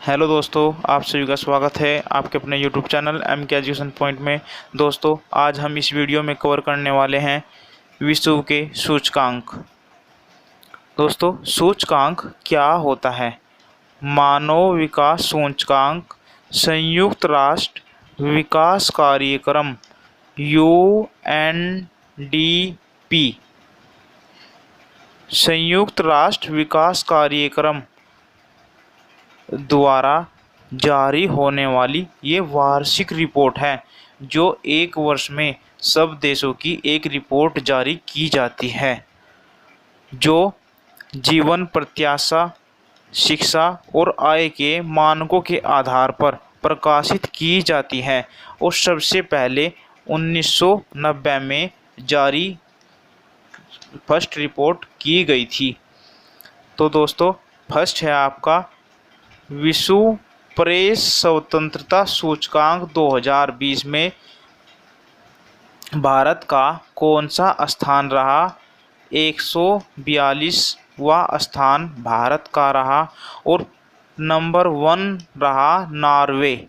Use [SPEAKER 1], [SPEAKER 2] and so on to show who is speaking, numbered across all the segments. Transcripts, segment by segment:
[SPEAKER 1] Hello दोस्तों, आप सभी का स्वागत है आपके अपने यूट्यूब चैनल एम के एजुकेशन पॉइंट में। दोस्तों, आज हम इस वीडियो में कवर करने वाले हैं विश्व के सूचकांक। दोस्तों, सूचकांक क्या होता है? मानव विकास सूचकांक, संयुक्त राष्ट्र विकास कार्यक्रम UNDP, संयुक्त राष्ट्र विकास कार्यक्रम द्वारा जारी होने वाली ये वार्षिक रिपोर्ट है, जो एक वर्ष में सब देशों की एक रिपोर्ट जारी की जाती है, जो जीवन प्रत्याशा, शिक्षा और आय के मानकों के आधार पर प्रकाशित की जाती है और सबसे पहले 1990 में जारी फर्स्ट रिपोर्ट की गई थी। तो दोस्तों, फर्स्ट है आपका विश्व प्रेस स्वतंत्रता सूचकांक 2020 में भारत का कौन सा स्थान रहा? 142वां स्थान भारत का रहा और नंबर 1 रहा नॉर्वे।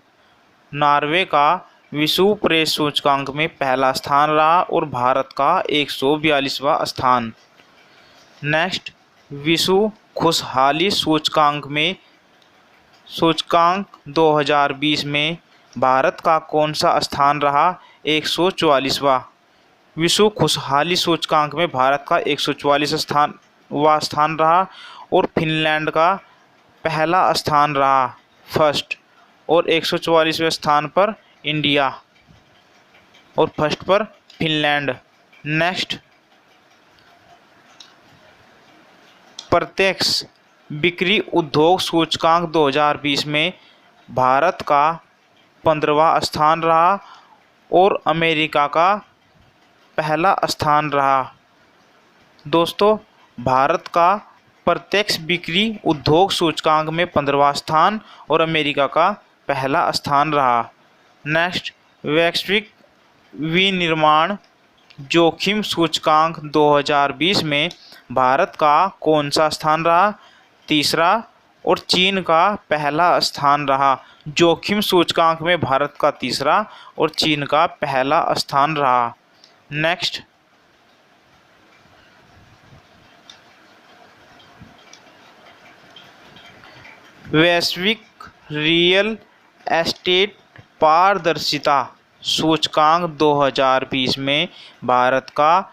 [SPEAKER 1] नॉर्वे का विश्व प्रेस सूचकांक में पहला स्थान रहा और भारत का 142वां स्थान। नेक्स्ट, विश्व खुशहाली सूचकांक 2020 में भारत का कौन सा स्थान रहा? 144वां। विश्व खुशहाली सूचकांक में भारत का 144वां स्थान रहा और फिनलैंड का पहला स्थान रहा फर्स्ट, और 144वें स्थान पर इंडिया और फर्स्ट पर फिनलैंड। नेक्स्ट, प्रत्यक्ष बिक्री उद्योग सूचकांक 2020 में भारत का 15वां स्थान रहा और अमेरिका का पहला स्थान रहा। दोस्तों, भारत का प्रत्यक्ष बिक्री उद्योग सूचकांक में 15वां स्थान और अमेरिका का पहला स्थान रहा। नेक्स्ट, वैश्विक विनिर्माण जोखिम सूचकांक 2020 में भारत का कौन सा स्थान रहा? तीसरा और चीन का पहला स्थान रहा। जोखिम सूचकांक में भारत का तीसरा और चीन का पहला स्थान रहा। नेक्स्ट, वैश्विक रियल एस्टेट पारदर्शिता सूचकांक 2020 में भारत का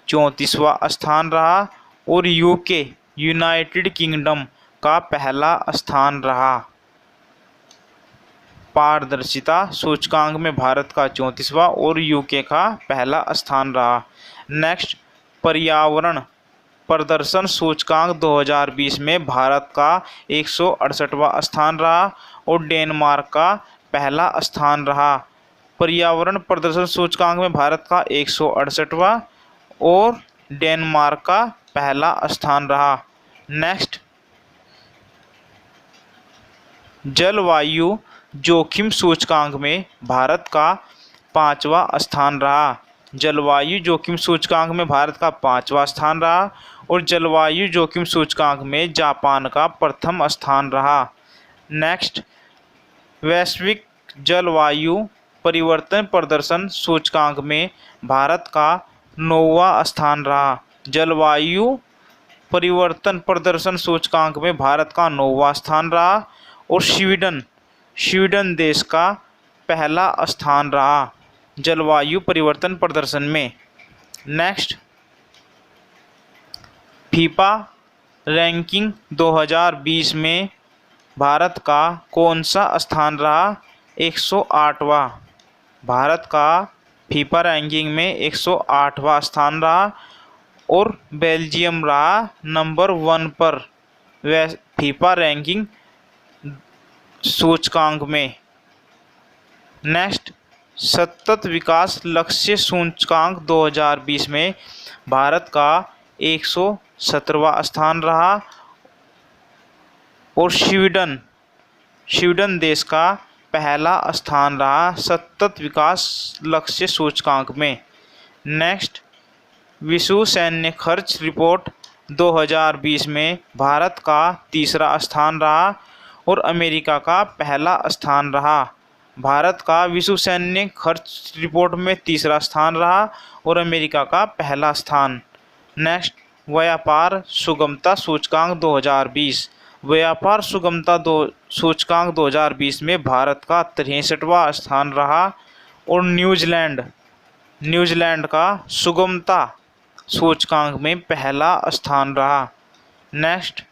[SPEAKER 1] 34वां स्थान रहा और यूनाइटेड किंगडम का पहला स्थान रहा। पारदर्शिता सूचकांक में भारत का 34वां और यूके का पहला स्थान रहा। नेक्स्ट, पर्यावरण प्रदर्शन सूचकांक 2020 में भारत का 168वां स्थान रहा और डेनमार्क का पहला स्थान रहा। पर्यावरण प्रदर्शन सूचकांक में भारत का 168वां और डेनमार्क का पहला स्थान रहा। नेक्स्ट, जलवायु जोखिम सूचकांक में भारत का 5वां स्थान रहा। जलवायु जोखिम सूचकांक में भारत का 5वां स्थान रहा और जलवायु जोखिम सूचकांक में जापान का प्रथम स्थान रहा। नेक्स्ट, वैश्विक जलवायु परिवर्तन प्रदर्शन सूचकांक में भारत का 9वां स्थान रहा। जलवायु परिवर्तन प्रदर्शन सूचकांक में भारत का 9वां स्थान रहा और स्वीडन देश का पहला स्थान रहा जलवायु परिवर्तन प्रदर्शन में। नेक्स्ट, फीफा रैंकिंग 2020 में भारत का कौन सा स्थान रहा? 108वां। भारत का फीफा रैंकिंग में 108वां स्थान रहा और बेल्जियम रहा नंबर 1 पर फीफा रैंकिंग सूचकांक में। नेक्स्ट, सतत विकास लक्ष्य सूचकांक 2020 में भारत का 117वां स्थान रहा और स्वीडन देश का पहला स्थान रहा सतत विकास लक्ष्य सूचकांक में। नेक्स्ट, विश्व सैन्य खर्च रिपोर्ट 2020 में भारत का तीसरा स्थान रहा और अमेरिका का पहला स्थान रहा। भारत का विश्व सैन्य खर्च रिपोर्ट में तीसरा स्थान रहा और अमेरिका का पहला स्थान। नेक्स्ट, व्यापार सुगमता सूचकांक 2020। व्यापार सुगमता सूचकांक 2020 में भारत का 63वां स्थान रहा और न्यूजीलैंड का सुगमता सूचकांक में पहला स्थान रहा। नेक्स्ट,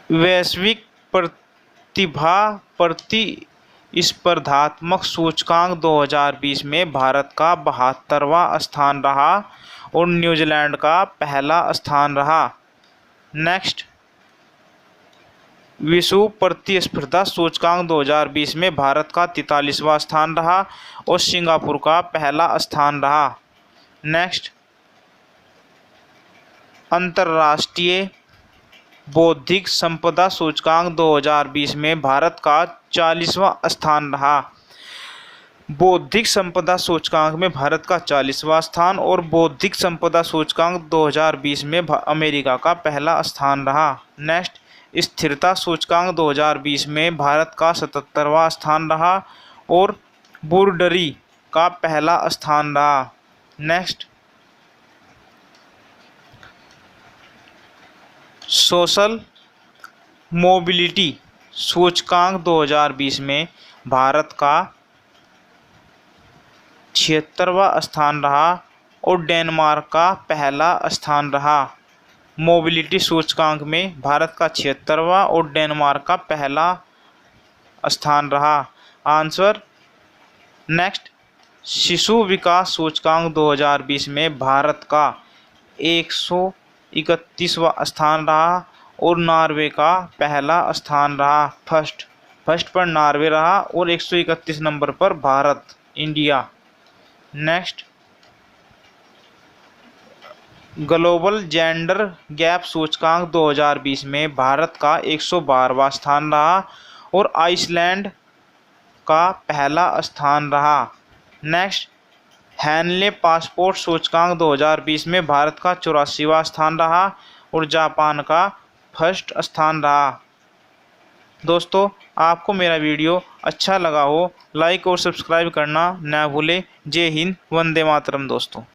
[SPEAKER 1] वैश्विक प्रतिभा प्रतिस्पर्धात्मक सूचकांक 2020 में भारत का 72वां स्थान रहा और न्यूजीलैंड का पहला स्थान रहा। नेक्स्ट, विश्व प्रतिस्पर्धा सूचकांक 2020 में भारत का 43वां स्थान रहा और सिंगापुर का पहला स्थान रहा। नेक्स्ट, अंतर्राष्ट्रीय बौद्धिक संपदा सूचकांक 2020 में भारत का 40वां स्थान रहा। बौद्धिक संपदा सूचकांक में भारत का 40वां स्थान और बौद्धिक संपदा सूचकांक 2020 में अमेरिका का पहला स्थान रहा। नेक्स्ट, स्थिरता सूचकांक 2020 में भारत का 77वां स्थान रहा और बुर्डरी का पहला स्थान रहा। नेक्स्ट, सोशल मोबिलिटी सूचकांक 2020 में भारत का 76वां स्थान रहा और डेनमार्क का पहला स्थान रहा। मोबिलिटी सूचकांक में भारत का 76वां और डेनमार्क का पहला स्थान रहा। आंसर। नेक्स्ट, शिशु विकास सूचकांक 2020 में भारत का 131वां स्थान रहा और नॉर्वे का पहला स्थान रहा। फर्स्ट पर नॉर्वे रहा और 131 नंबर पर Bharat India. Next, global gender gap सूचकांक 2020 में भारत का 112वां स्थान रहा और आइसलैंड का पहला स्थान रहा। नेक्स्ट, हैनले पासपोर्ट सूचकांक 2020 में भारत का 84वां स्थान रहा और जापान का फर्स्ट स्थान रहा। दोस्तों, आपको मेरा वीडियो अच्छा लगा हो लाइक और सब्सक्राइब करना ना भूलें। जय हिंद, वंदे मातरम दोस्तों।